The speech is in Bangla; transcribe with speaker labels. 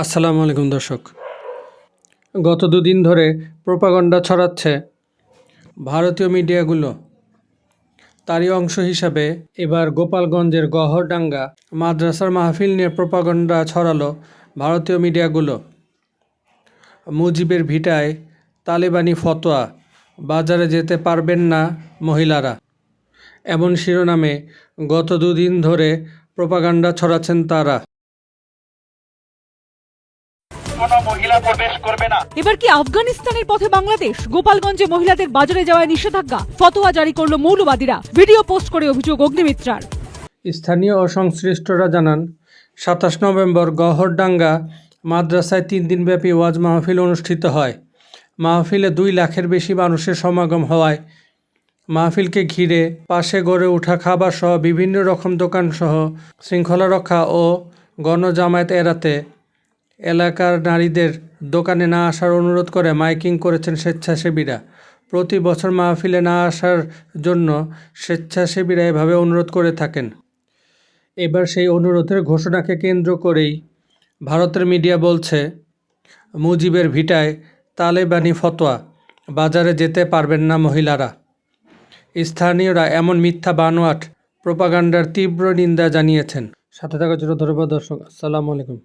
Speaker 1: আসসালামু আলাইকুম দর্শক। গত দুদিন ধরে প্রোপাগান্ডা ছড়াচ্ছে ভারতীয় মিডিয়াগুলো। তারই অংশ হিসাবে এবার গোপালগঞ্জের গহরডাঙ্গা মাদ্রাসার মাহফিল নিয়ে প্রোপাগান্ডা ছড়ালো ভারতীয় মিডিয়াগুলো। মুজিবের ভিটায় তালেবানি ফতোয়া, বাজারে যেতে পারবেন না মহিলারা, এমন শিরোনামে গত দুদিন ধরে প্রোপাগান্ডা ছড়াচ্ছেন তারা।
Speaker 2: এবার কি আফগানিস্তানের পথে বাংলাদেশ? গোপালগঞ্জে মহিলাদের বাজারে যাওয়ায় নিষেধাজ্ঞা, ফতোয়া জারি করলো মৌলবাদীরা। ভিডিও পোস্ট করে অভিযোগ অগ্নিমিত্রার।
Speaker 1: স্থানীয় ও সংশ্লিষ্টরা জানান, ২৭ নভেম্বর গহরডাঙ্গা মাদ্রাসায় ৩ দিনব্যাপী ওয়াজ মাহফিল অনুষ্ঠিত হয়। মাহফিলে ২ লাখের বেশি মানুষের সমাগম হওয়ায় মাহফিলকে ঘিরে পাশে গড়ে ওঠা খাবার সহ বিভিন্ন রকম দোকানসহ শৃঙ্খলা রক্ষা ও গণজামায়াত এড়াতে এলাকার নারীদের দোকানে না আসার অনুরোধ করে মাইকিং করেছেন স্বেচ্ছাসেবীরা। প্রতি বছর মাহফিলে না আসার জন্য স্বেচ্ছাসেবীরা এভাবে অনুরোধ করে থাকেন। এবার সেই অনুরোধের ঘোষণাকে কেন্দ্র করেই ভারতের মিডিয়া বলছে, মুজিবের ভিটায় তালেবানি ফতোয়া, বাজারে যেতে পারবেন না মহিলারা। স্থানীয়রা এমন মিথ্যা বানোয়াট প্রোপাগান্ডার তীব্র নিন্দা জানিয়েছেন। সাথে থাকার জন্য ধন্যবাদ দর্শক। আসসালামু আলাইকুম।